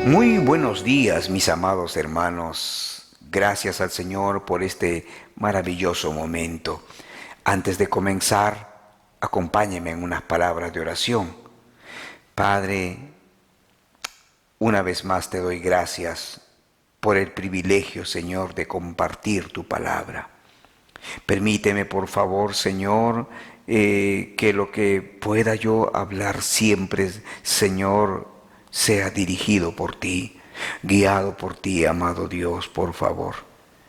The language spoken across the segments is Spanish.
Muy buenos días, mis amados hermanos. Gracias al Señor por este maravilloso momento. Antes de comenzar, acompáñeme en unas palabras de oración. Padre, una vez más te doy gracias por el privilegio, Señor, de compartir tu palabra. Permíteme, por favor, Señor, que lo que pueda yo hablar siempre, Señor, sea dirigido por ti, guiado por ti, amado Dios, por favor.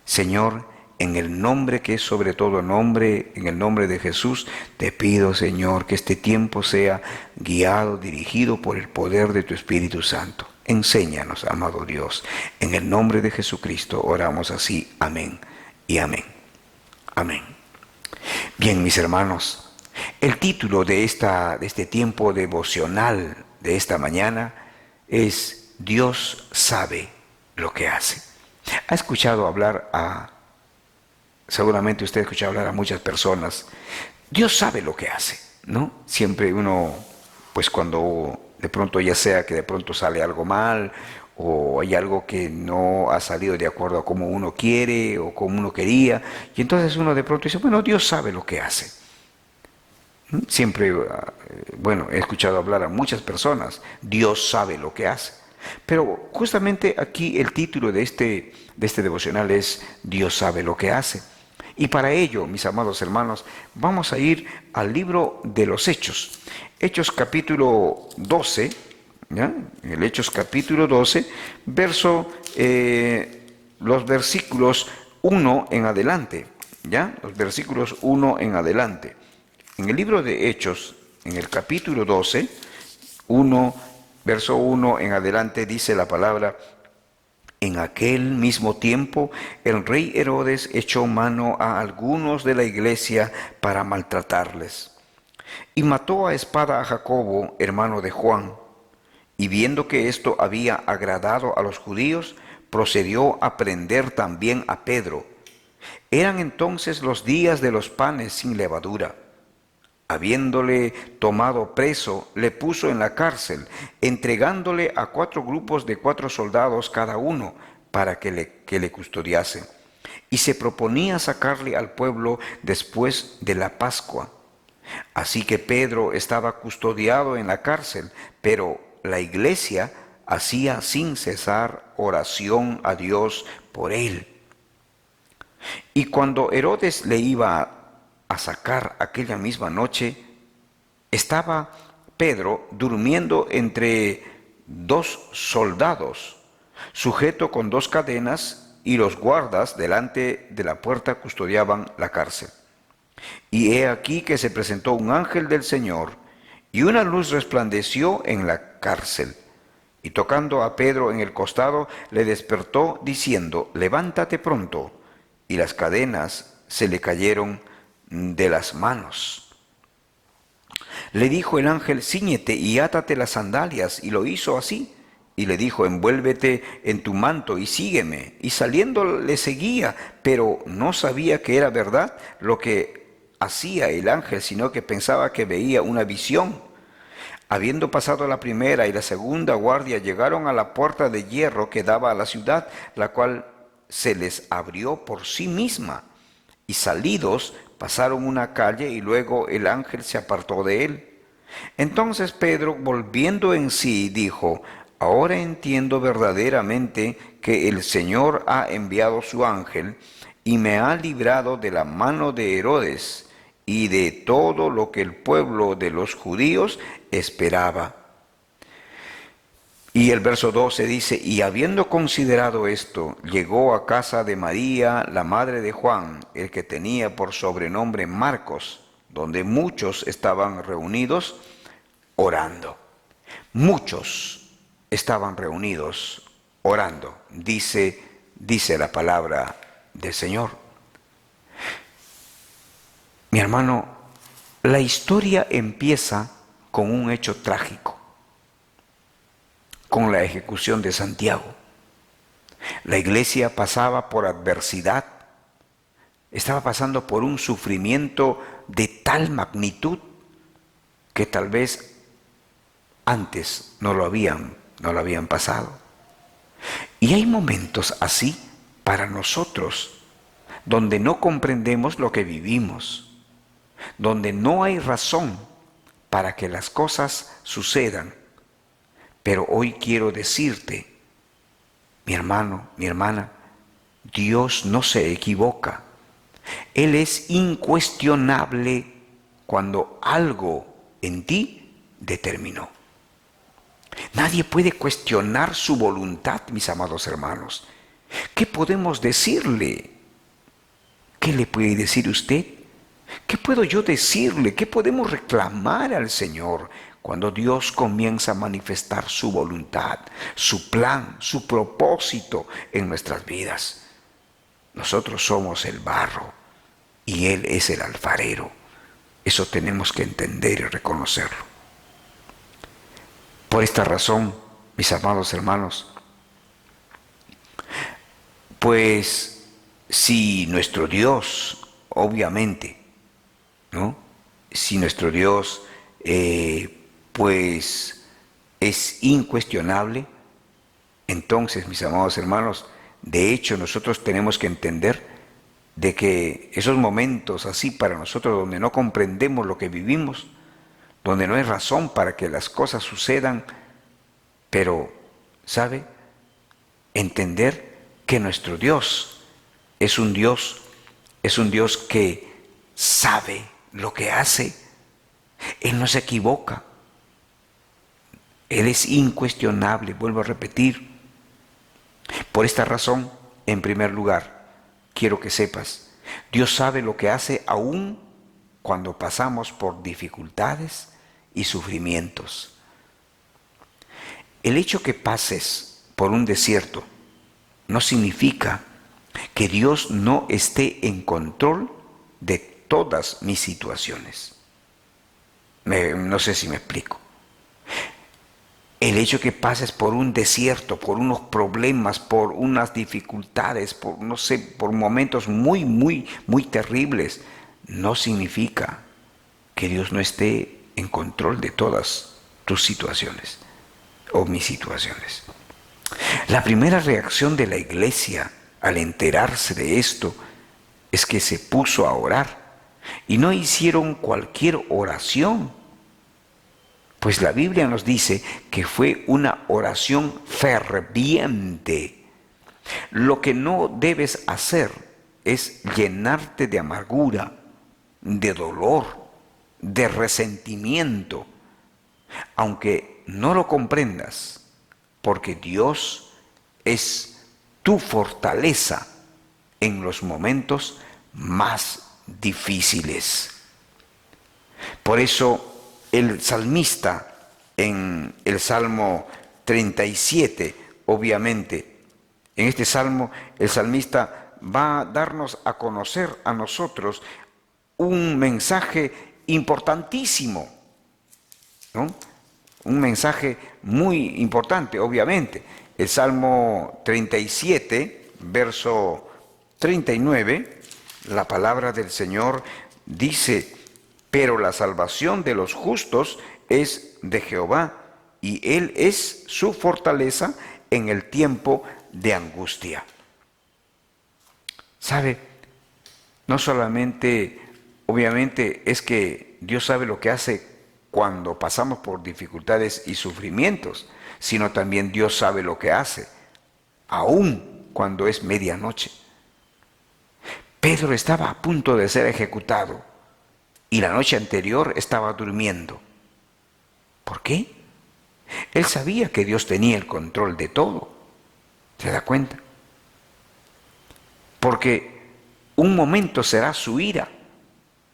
Señor, en el nombre que es sobre todo nombre, en el nombre de Jesús, te pido, Señor, que este tiempo sea guiado, dirigido por el poder de tu Espíritu Santo. Enséñanos, amado Dios. En el nombre de Jesucristo oramos así. Amén y amén. Amén. Bien, mis hermanos, el título de este tiempo devocional de esta mañana es Dios sabe lo que hace. Ha escuchado hablar seguramente usted ha escuchado hablar a muchas personas. Dios sabe lo que hace, ¿no? Siempre uno, pues cuando de pronto ya sea que de pronto sale algo mal o hay algo que no ha salido de acuerdo a como uno quiere o como uno quería, y entonces uno de pronto dice, bueno, Dios sabe lo que hace. Siempre, bueno, he escuchado hablar a muchas personas, Dios sabe lo que hace. Pero justamente aquí el título de este devocional es Dios sabe lo que hace. Y para ello, mis amados hermanos, vamos a ir al libro de los Hechos. Hechos capítulo 12, ¿ya? El Hechos capítulo 12, los versículos 1 en adelante, ¿ya? Los versículos 1 en adelante. En el libro de Hechos, en el capítulo 12, verso 1 en adelante, dice la palabra: en aquel mismo tiempo, el rey Herodes echó mano a algunos de la iglesia para maltratarles, y mató a espada a Jacobo, hermano de Juan. Y viendo que esto había agradado a los judíos, procedió a prender también a Pedro. Eran entonces los días de los panes sin levadura. Habiéndole tomado preso, le puso en la cárcel, entregándole a 4 grupos de 4 soldados cada uno, para que le custodiasen. Y se proponía sacarle al pueblo después de la Pascua. Así que Pedro estaba custodiado en la cárcel, pero la iglesia hacía sin cesar oración a Dios por él. Y cuando Herodes le iba a sacar aquella misma noche, estaba Pedro durmiendo entre 2 soldados, sujeto con 2 cadenas, y los guardas delante de la puerta custodiaban la cárcel. Y he aquí que se presentó un ángel del Señor, y una luz resplandeció en la cárcel. Y tocando a Pedro en el costado, le despertó diciendo: levántate pronto. Y las cadenas se le cayeron de las manos. Le dijo el ángel: cíñete y átate las sandalias. Y lo hizo así. Y le dijo: envuélvete en tu manto y sígueme. Y saliendo le seguía, pero no sabía que era verdad lo que hacía el ángel, sino que pensaba que veía una visión. Habiendo pasado la primera y la segunda guardia, llegaron a la puerta de hierro que daba a la ciudad, la cual se les abrió por sí misma. Y salidos, pasaron una calle, y luego el ángel se apartó de él. Entonces Pedro, volviendo en sí, dijo: ahora entiendo verdaderamente que el Señor ha enviado su ángel y me ha librado de la mano de Herodes y de todo lo que el pueblo de los judíos esperaba. Y el verso 12 dice: y habiendo considerado esto, llegó a casa de María, la madre de Juan, el que tenía por sobrenombre Marcos, donde muchos estaban reunidos orando. Muchos estaban reunidos orando, dice la palabra del Señor. Mi hermano, la historia empieza con un hecho trágico, con la ejecución de Santiago. La iglesia pasaba por adversidad, estaba pasando por un sufrimiento de tal magnitud que tal vez antes no lo habían pasado. Y hay momentos así para nosotros, donde no comprendemos lo que vivimos, donde no hay razón para que las cosas sucedan. Pero hoy quiero decirte, mi hermano, mi hermana, Dios no se equivoca. Él es incuestionable cuando algo en ti determinó. Nadie puede cuestionar su voluntad, mis amados hermanos. ¿Qué podemos decirle? ¿Qué le puede decir usted? ¿Qué puedo yo decirle? ¿Qué podemos reclamar al Señor cuando Dios comienza a manifestar su voluntad, su plan, su propósito en nuestras vidas? Nosotros somos el barro y Él es el alfarero. Eso tenemos que entender y reconocerlo. Por esta razón, mis amados hermanos, pues si nuestro Dios, obviamente, ¿no? Si nuestro Dios, pues es incuestionable, entonces, mis amados hermanos, de hecho nosotros tenemos que entender de que esos momentos así para nosotros donde no comprendemos lo que vivimos, donde no hay razón para que las cosas sucedan, pero, ¿sabe? Entender que nuestro Dios es un Dios, que sabe lo que hace. Él no se equivoca. Él es incuestionable, vuelvo a repetir. Por esta razón, en primer lugar, quiero que sepas, Dios sabe lo que hace aún cuando pasamos por dificultades y sufrimientos. El hecho que pases por un desierto no significa que Dios no esté en control de todas mis situaciones. No sé si me explico. El hecho que pases por un desierto, por unos problemas, por unas dificultades, por no sé, por momentos muy, muy, muy terribles, no significa que Dios no esté en control de todas tus situaciones o mis situaciones. La primera reacción de la iglesia al enterarse de esto es que se puso a orar y no hicieron cualquier oración, pues la Biblia nos dice que fue una oración ferviente. Lo que no debes hacer es llenarte de amargura, de dolor, de resentimiento, aunque no lo comprendas, porque Dios es tu fortaleza en los momentos más difíciles. Por eso el salmista en el Salmo 37, obviamente, en este salmo el salmista va a darnos a conocer a nosotros un mensaje importantísimo, ¿no? Un mensaje muy importante, obviamente. El Salmo 37, verso 39, la palabra del Señor dice: pero la salvación de los justos es de Jehová, y Él es su fortaleza en el tiempo de angustia. ¿Sabe? No solamente, obviamente, es que Dios sabe lo que hace cuando pasamos por dificultades y sufrimientos, sino también Dios sabe lo que hace, aún cuando es medianoche. Pedro estaba a punto de ser ejecutado y la noche anterior estaba durmiendo. ¿Por qué? Él sabía que Dios tenía el control de todo. ¿Se da cuenta? Porque un momento será su ira,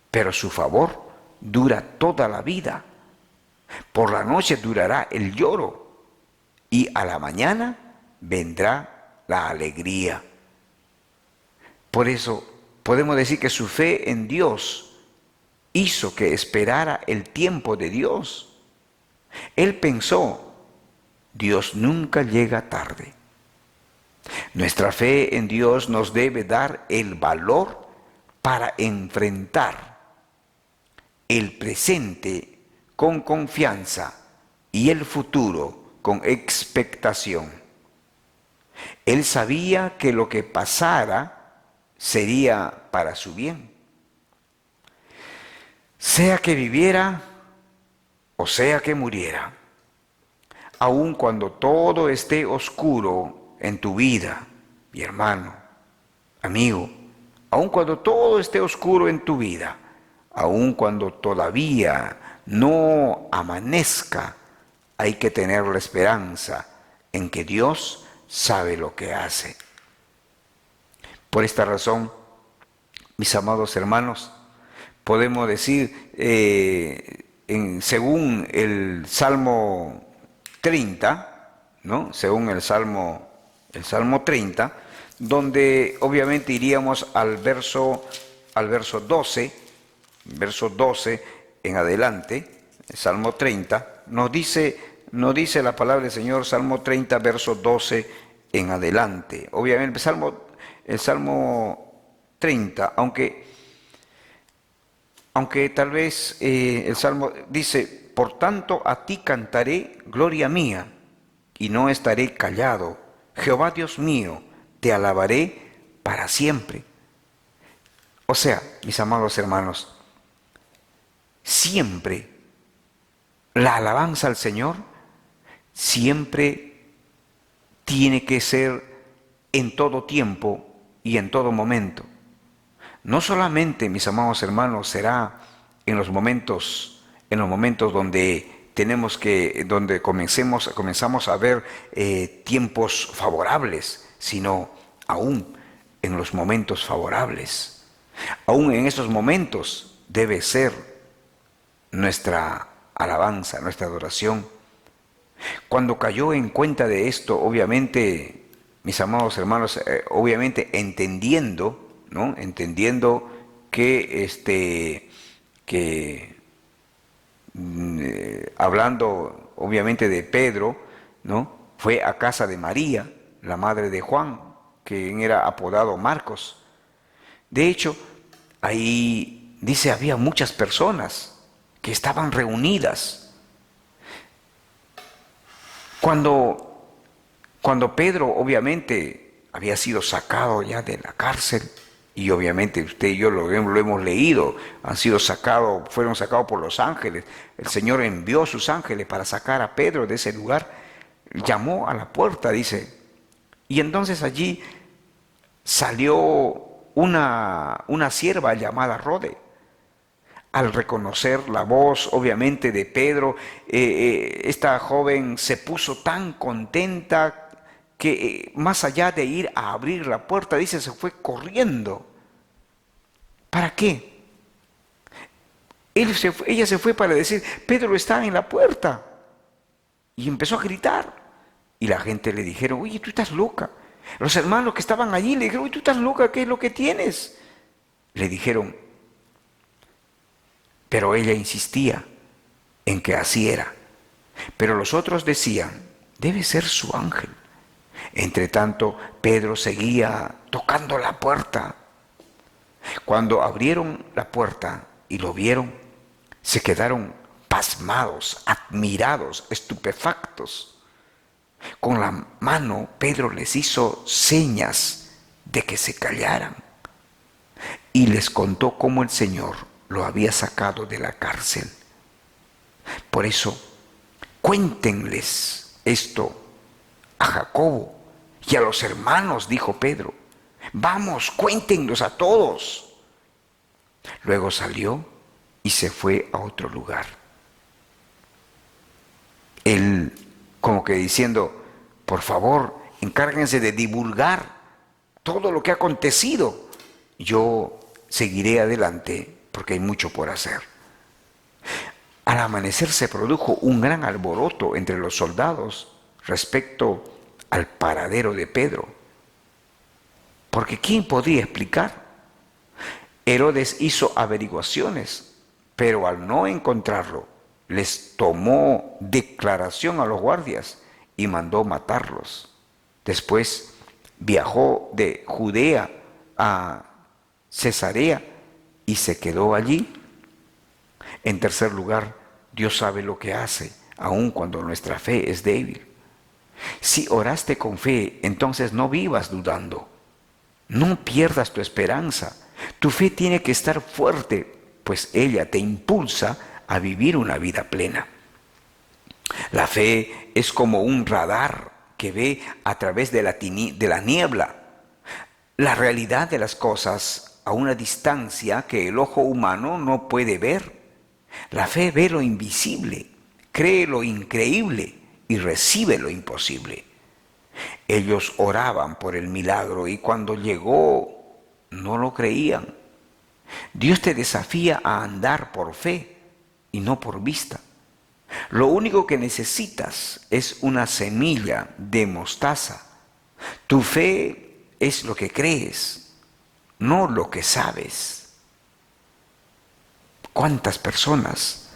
pero su favor dura toda la vida. Por la noche durará el lloro y a la mañana vendrá la alegría. Por eso podemos decir que su fe en Dios hizo que esperara el tiempo de Dios. Él pensó: Dios nunca llega tarde. Nuestra fe en Dios nos debe dar el valor para enfrentar el presente con confianza y el futuro con expectación. Él sabía que lo que pasara sería para su bien. Sea que viviera o sea que muriera, aun cuando todo esté oscuro en tu vida, mi hermano, amigo, aun cuando todo esté oscuro en tu vida, aun cuando todavía no amanezca, hay que tener la esperanza en que Dios sabe lo que hace. Por esta razón, mis amados hermanos, podemos decir, según el Salmo 30, ¿no? Según el Salmo 30, donde obviamente iríamos al verso 12, verso 12 en adelante, el Salmo 30, nos dice la palabra del Señor, Salmo 30, verso 12 en adelante. Obviamente el Salmo 30, aunque tal vez el Salmo dice, por tanto a ti cantaré gloria mía, y no estaré callado. Jehová Dios mío, te alabaré para siempre. O sea, mis amados hermanos, siempre la alabanza al Señor siempre tiene que ser en todo tiempo y en todo momento. No solamente, mis amados hermanos, será en los momentos donde comenzamos a ver tiempos favorables, sino aún en los momentos favorables. Aún en esos momentos debe ser nuestra alabanza, nuestra adoración. Cuando cayó en cuenta de esto, obviamente, mis amados hermanos, obviamente entendiendo, ¿no? Entendiendo que hablando obviamente de Pedro, ¿no? Fue a casa de María, la madre de Juan, quien era apodado Marcos. De hecho, ahí dice había muchas personas que estaban reunidas. Cuando Pedro obviamente había sido sacado ya de la cárcel, y obviamente usted y yo lo hemos leído, fueron sacados por los ángeles. El Señor envió sus ángeles para sacar a Pedro de ese lugar. Llamó a la puerta, dice, y entonces allí salió una sierva llamada Rode. Al reconocer la voz, obviamente, de Pedro, esta joven se puso tan contenta que más allá de ir a abrir la puerta, dice, se fue corriendo. ¿Para qué? Ella se fue para decir, Pedro está en la puerta. Y empezó a gritar. Y la gente le dijeron, oye, tú estás loca. Los hermanos que estaban allí le dijeron, oye, tú estás loca, ¿qué es lo que tienes? Le dijeron, pero ella insistía en que así era. Pero los otros decían, debe ser su ángel. Entre tanto, Pedro seguía tocando la puerta. Cuando abrieron la puerta y lo vieron, se quedaron pasmados, admirados, estupefactos. Con la mano, Pedro les hizo señas de que se callaran y les contó cómo el Señor lo había sacado de la cárcel. Por eso, cuéntenles esto a Jacobo y a los hermanos, dijo Pedro. Vamos, cuéntenlos a todos. Luego salió y se fue a otro lugar. Él, como que diciendo, por favor, encárguense de divulgar todo lo que ha acontecido. Yo seguiré adelante porque hay mucho por hacer. Al amanecer se produjo un gran alboroto entre los soldados respecto al paradero de Pedro. Porque ¿quién podría explicar? Herodes hizo averiguaciones, pero al no encontrarlo, les tomó declaración a los guardias y mandó matarlos. Después viajó de Judea a Cesarea y se quedó allí. En tercer lugar, Dios sabe lo que hace, aun cuando nuestra fe es débil. Si oraste con fe, entonces no vivas dudando. No pierdas tu esperanza. Tu fe tiene que estar fuerte, pues ella te impulsa a vivir una vida plena. La fe es como un radar que ve a través de la niebla la realidad de las cosas a una distancia que el ojo humano no puede ver. La fe ve lo invisible, cree lo increíble y recibe lo imposible. Ellos oraban por el milagro y cuando llegó no lo creían. Dios te desafía a andar por fe y no por vista. Lo único que necesitas es una semilla de mostaza. Tu fe es lo que crees, no lo que sabes. ¿Cuántas personas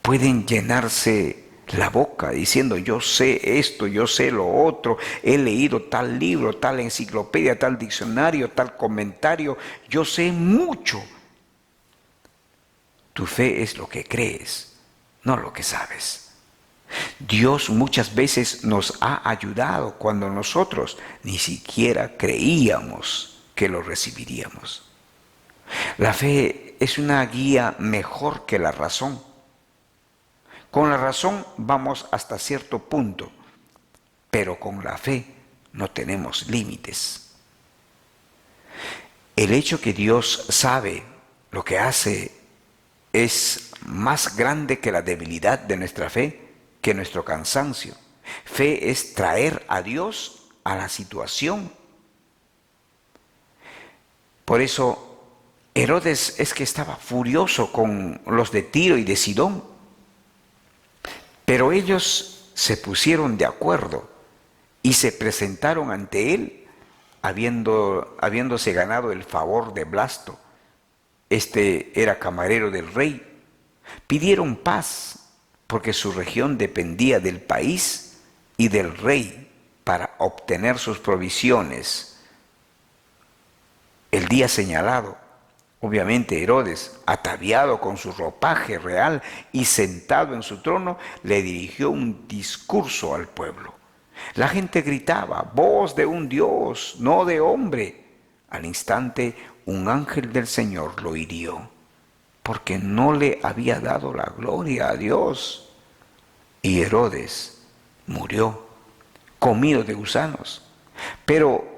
pueden llenarse la boca diciendo yo sé esto, yo sé lo otro, he leído tal libro, tal enciclopedia, tal diccionario, tal comentario, yo sé mucho? Tu fe es lo que crees, no lo que sabes. Dios muchas veces nos ha ayudado cuando nosotros ni siquiera creíamos que lo recibiríamos. La fe es una guía mejor que la razón. Con la razón vamos hasta cierto punto, pero con la fe no tenemos límites. El hecho que Dios sabe lo que hace es más grande que la debilidad de nuestra fe, que nuestro cansancio. Fe es traer a Dios a la situación. Por eso Herodes es que estaba furioso con los de Tiro y de Sidón, pero ellos se pusieron de acuerdo y se presentaron ante él habiéndose ganado el favor de Blasto. Este era camarero del rey. Pidieron paz porque su región dependía del país y del rey para obtener sus provisiones. El día señalado, obviamente Herodes, ataviado con su ropaje real y sentado en su trono, le dirigió un discurso al pueblo. La gente gritaba, voz de un Dios, no de hombre. Al instante, un ángel del Señor lo hirió, porque no le había dado la gloria a Dios. Y Herodes murió, comido de gusanos. Pero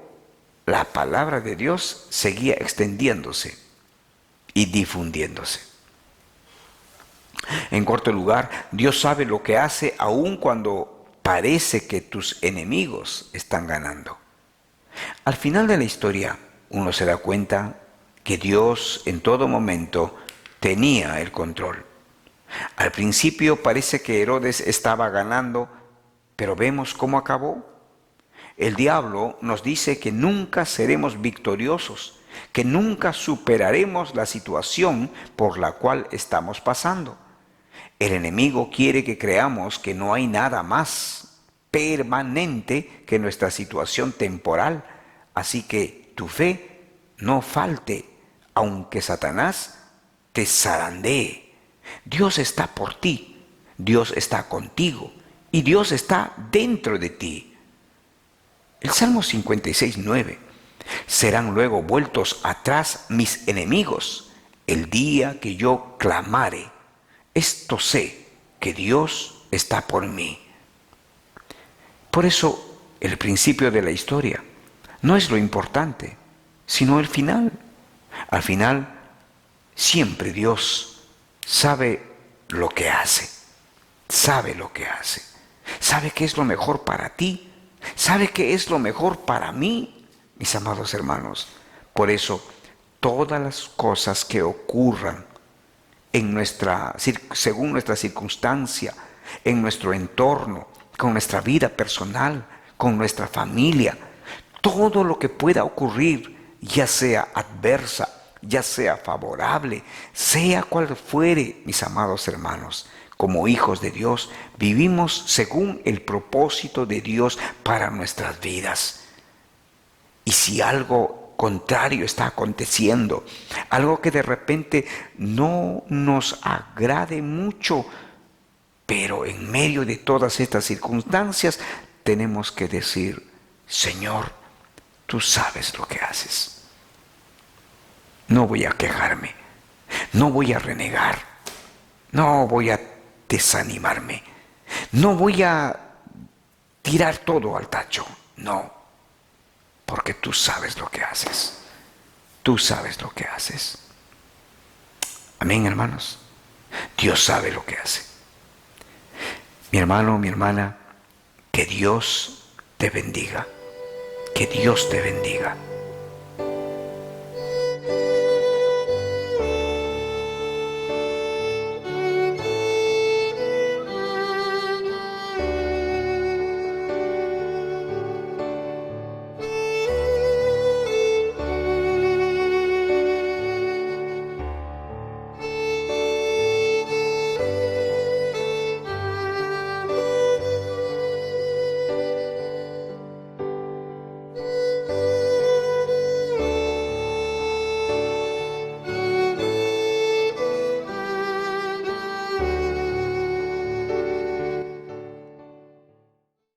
la palabra de Dios seguía extendiéndose y difundiéndose. En cuarto lugar, Dios sabe lo que hace aun cuando parece que tus enemigos están ganando. Al final de la historia, uno se da cuenta que Dios en todo momento tenía el control. Al principio parece que Herodes estaba ganando, pero vemos cómo acabó. El diablo nos dice que nunca seremos victoriosos, que nunca superaremos la situación por la cual estamos pasando. El enemigo quiere que creamos que no hay nada más permanente que nuestra situación temporal. Así que tu fe no falte, aunque Satanás te zarandee. Dios está por ti, Dios está contigo y Dios está dentro de ti. El Salmo 56:9. Serán luego vueltos atrás mis enemigos el día que yo clamare. Esto sé, que Dios está por mí. Por eso el principio de la historia no es lo importante, sino el final. Al final, siempre Dios sabe lo que hace, sabe lo que hace, sabe qué es lo mejor para ti, sabe qué es lo mejor para mí, mis amados hermanos. Por eso, todas las cosas que ocurran según nuestra circunstancia, en nuestro entorno, con nuestra vida personal, con nuestra familia, todo lo que pueda ocurrir, ya sea adversa, ya sea favorable, sea cual fuere, mis amados hermanos, como hijos de Dios, vivimos según el propósito de Dios para nuestras vidas. Y si algo contrario está aconteciendo, algo que de repente no nos agrade mucho, pero en medio de todas estas circunstancias tenemos que decir: Señor, tú sabes lo que haces. No voy a quejarme, no voy a renegar, no voy a desanimarme, no voy a tirar todo al tacho, no, porque tú sabes lo que haces, tú sabes lo que haces. Amén, hermanos. Dios sabe lo que hace. Mi hermano, mi hermana, que Dios te bendiga, que Dios te bendiga.